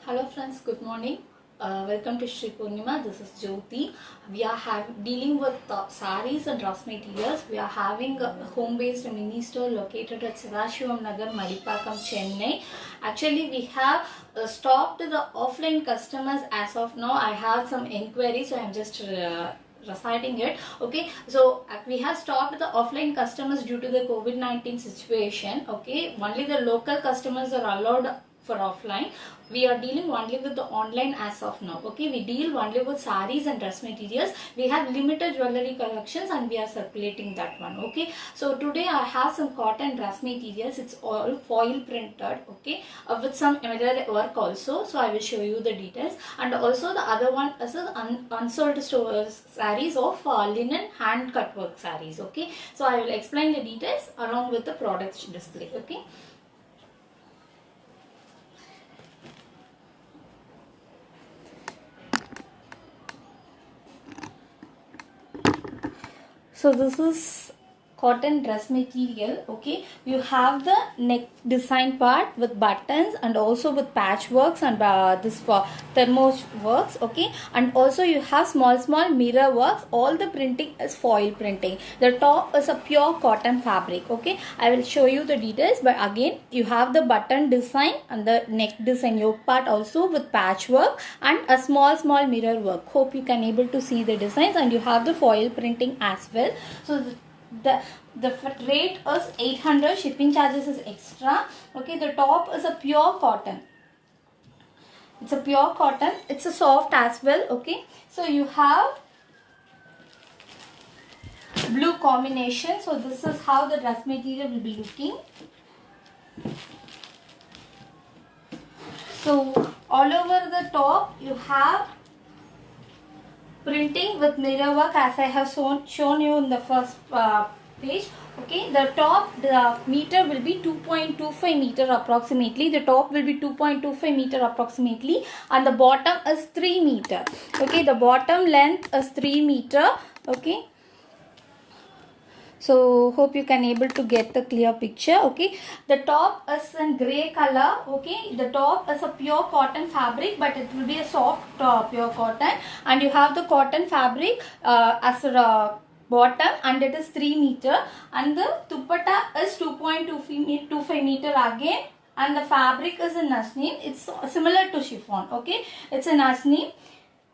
Hello friends, good morning. Welcome to Shri Purnima. This is Jyoti. We are dealing with sarees and dress materials. We are having a home-based mini store located at Sadashivam Nagar, Madipakam, Chennai. Actually, we have stopped the offline customers as of now. I have some inquiries, so I am just reciting it. Okay, so we have stopped the offline customers due to the COVID-19 situation. Okay, only the local customers are allowed for offline. We are dealing only with the online as of now. Okay, we deal only with sarees and dress materials. We have limited jewelry collections and we are circulating that one. Okay, so today I have some cotton dress materials. It's all foil printed. Okay, with some embroidery work also. So I will show you the details. And also the other one is unsold sarees of linen hand cut work sarees. Okay, so I will explain the details along with the products display. Okay. So this is cotton dress material. Okay, you have the neck design part with buttons and also with patchworks and this for thermo works. Okay, and also you have small mirror works. All the printing is foil printing. The top is a pure cotton fabric. Okay, I will show you the details, but again you have the button design and the neck design yoke part also with patchwork and a small mirror work. Hope you can able to see the designs, and you have the foil printing as well. So the rate is 800. Shipping charges is extra. Okay, the top is a pure cotton. It's a pure cotton. It's a soft as well. Okay, so you have blue combination. So this is how the dress material will be looking. So all over the top you have printing with mirror work, as I have shown you in the first page. Okay, the top, the meter will be 2.25 meter approximately. The top will be 2.25 meter approximately, and the bottom is 3 meter. Okay, the bottom length is 3 meter. Okay, so hope you can able to get the clear picture. Okay, the top is in gray color. Okay, the top is a pure cotton fabric, but it will be a soft pure cotton, and you have the cotton fabric as a bottom, and it is 3 meter, and the dupatta is 2.25 meter again, and the fabric is in Nasneem. It's similar to chiffon. Okay, it's a Nasneem.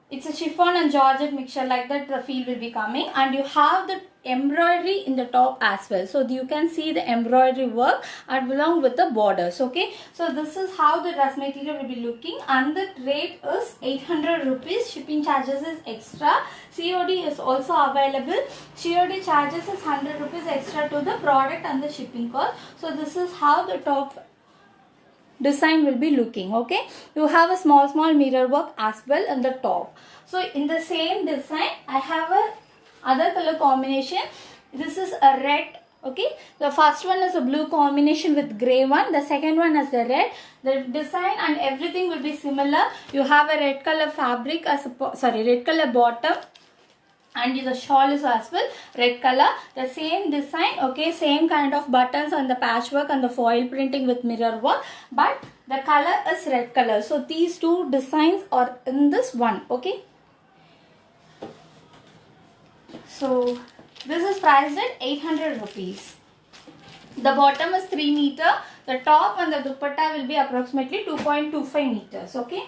It's a chiffon and georgette mixture, like that the feel will be coming, and you have the embroidery in the top as well. So you can see the embroidery work and along with the borders. Okay, so this is how the dress material will be looking, and the rate is 800 rupees. Shipping charges is extra. COD is also available. COD charges is 100 rupees extra to the product and the shipping cost. So this is how the top design will be looking. Okay, you have a small mirror work as well in the top. So in the same design I have a other color combination. This is a red. Okay, the first one is a blue combination with gray one. The second one is the red. The design and everything will be similar. You have a red color fabric as a red color bottom, and the shawl is as well red color. The same design. Okay, same kind of buttons and the patchwork and the foil printing with mirror work, but the color is red color. So these two designs are in this one. Okay, so this is priced at 800 rupees. The bottom is 3 meter. The top and the dupatta will be approximately 2.25 meters. Okay,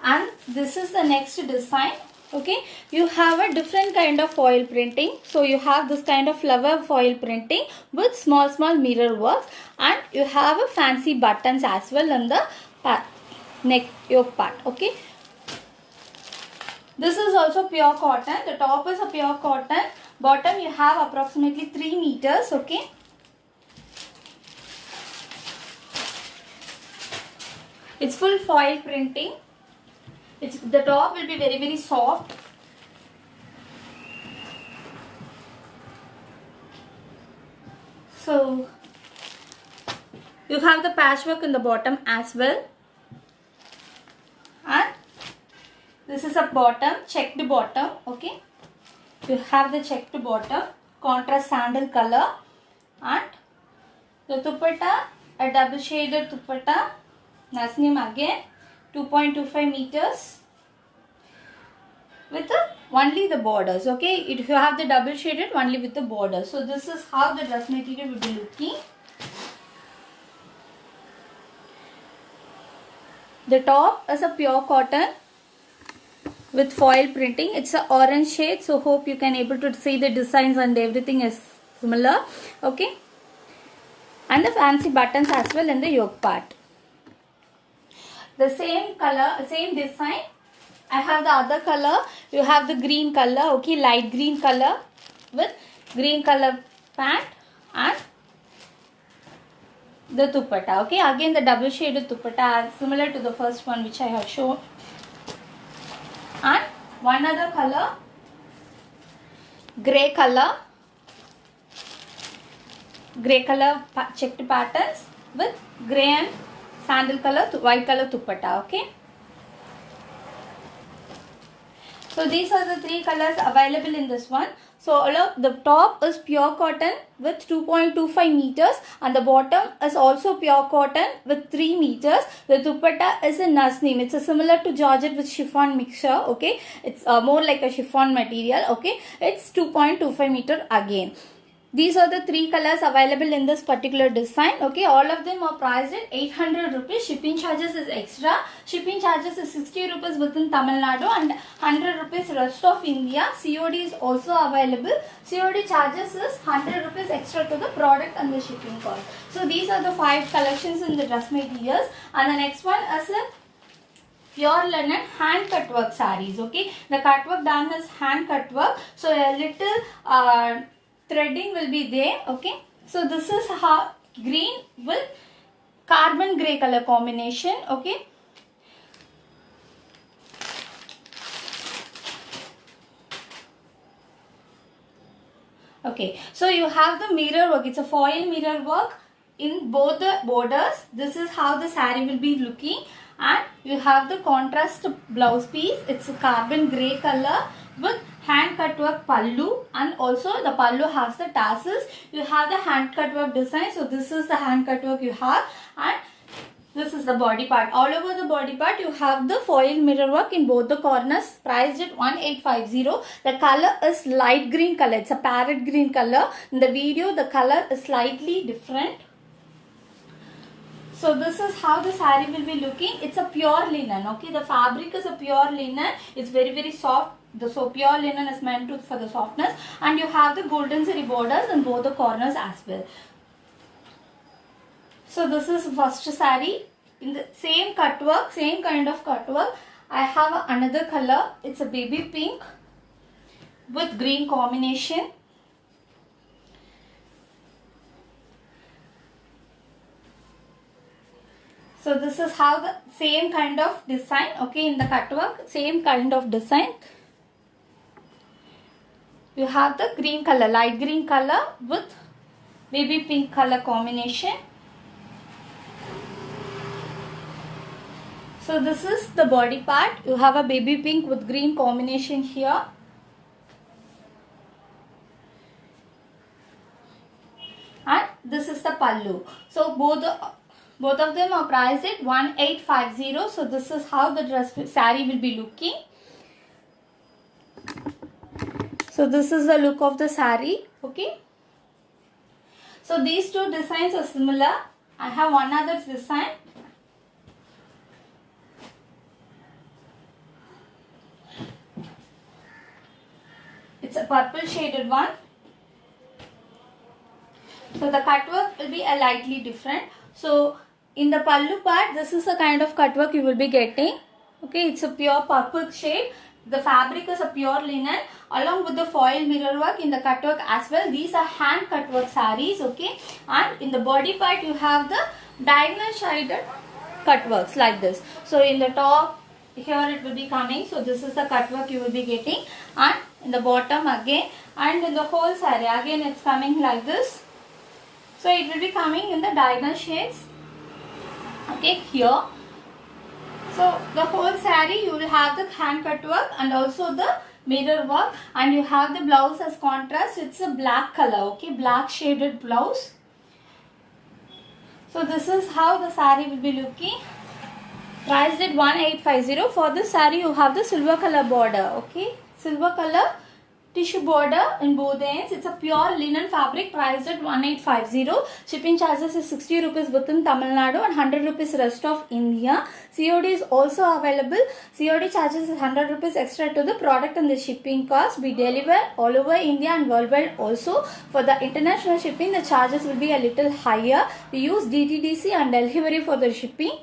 and this is the next design. Okay, you have a different kind of foil printing. So you have this kind of flower foil printing with small mirror works, and you have a fancy buttons as well on the neck yoke part. Okay, this is also pure cotton. The top is a pure cotton. Bottom you have approximately 3 meters. Okay, it's full foil printing. The top will be very soft. So you have the patchwork in the bottom as well, and this is a bottom, checked bottom. Okay, you have the checked bottom, contrast sandal color, and the dupatta, a double shaded dupatta, Nasneem again, 2.25 meters with only the borders. Okay, if you have the double shaded, only with the borders. So this is how the dress material will be looking. The top is a pure cotton with foil printing. It's a orange shade, so hope you can able to see the designs and everything is similar. Okay, and the fancy buttons as well in the yoke part. The same color, same design. I have the other color. You have the green color. Okay, light green color with green color pant and the dupatta. Okay, again the double shaded dupatta similar to the first one which I have shown. And one other color, grey color checked patterns with grey and sandal color, white color dupatta. Okay. So these are the three colors available in this one. So the top is pure cotton with 2.25 meters and the bottom is also pure cotton with 3 meters. The dupatta is a Nasneem. It's a similar to Georgette with chiffon mixture. Okay, it's more like a chiffon material. Okay, it's 2.25 meter again. These are the three colors available in this particular design. Okay, all of them are priced at 800 rupees. Shipping charges is extra. Shipping charges is 60 rupees within Tamil Nadu and 100 rupees rest of India. COD is also available. COD charges is 100 rupees extra to the product and the shipping cost. So these are the 5 collections in the dress materials. And the next one is a pure linen hand cut work sarees. Okay, the cut work done is hand cut work. So a little threading will be there. Okay, so this is how green with carbon grey color combination. Okay, okay, so you have the mirror work. It's a foil mirror work in both the borders. This is how the saree will be looking, and you have the contrast blouse piece. It's a carbon grey color with hand cut work pallu, and also the pallu has the tassels. You have the hand cut work design. So this is the hand cut work you have, and this is the body part. All over the body part you have the foil mirror work in both the corners, priced at 1850. The color is light green color. It's a parrot green color. In the video the color is slightly different. So this is how the saree will be looking. It's a pure linen. Okay, the fabric is a pure linen. It's very soft. So pure linen is meant for the softness, and you have the golden zari borders in both the corners as well. So this is first saree in the same cut work, same kind of cut work. I have another color. It's a baby pink with green combination. So this is how the same kind of design. Okay, in the cut work, same kind of design. You have the green color, light green color with baby pink color combination. So this is the body part. You have a baby pink with green combination here. And this is the pallu. So both of them are priced at 1850. So this is how the saree will be looking. So this is the look of the saree. Okay. So these two designs are similar. I have one other design. It's a purple shaded one. So the cut work will be a lightly different. So in the pallu part, this is the kind of cut work you will be getting. Okay, it's a pure purple shade. The fabric is a pure linen along with the foil mirror work in the cut work as well. These are hand cut work sarees. Okay, and in the body part you have the diagonal shaded cut works like this. So in the top here it will be coming. So this is the cut work you will be getting, and in the bottom again, and in the whole saree again it's coming like this. So it will be coming in the diagonal shades. Okay, here. So the whole saree you will have the hand cut work and also the mirror work, and you have the blouse as contrast. It's a black color. Okay, black shaded blouse. So this is how the saree will be looking. Priced at 1850. For this saree you have the silver color border. Okay, silver color tissue border in both ends. It's a pure linen fabric, priced at 1850. Shipping charges is 60 rupees within Tamil Nadu and 100 rupees rest of India. COD is also available. COD charges is 100 rupees extra to the product and the shipping cost. We deliver all over India and worldwide also. For the international shipping, the charges will be a little higher. We use DTDC and delivery for the shipping.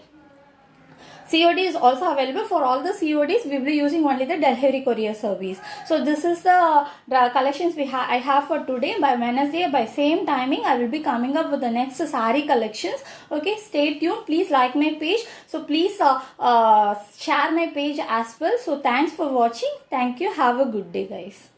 COD is also available. For all the CODs, we will be using only the delivery courier service. So this is the collections I have for today. By Wednesday, by same timing, I will be coming up with the next saree collections. Okay, stay tuned. Please like my page. So please share my page as well. So thanks for watching. Thank you. Have a good day, guys.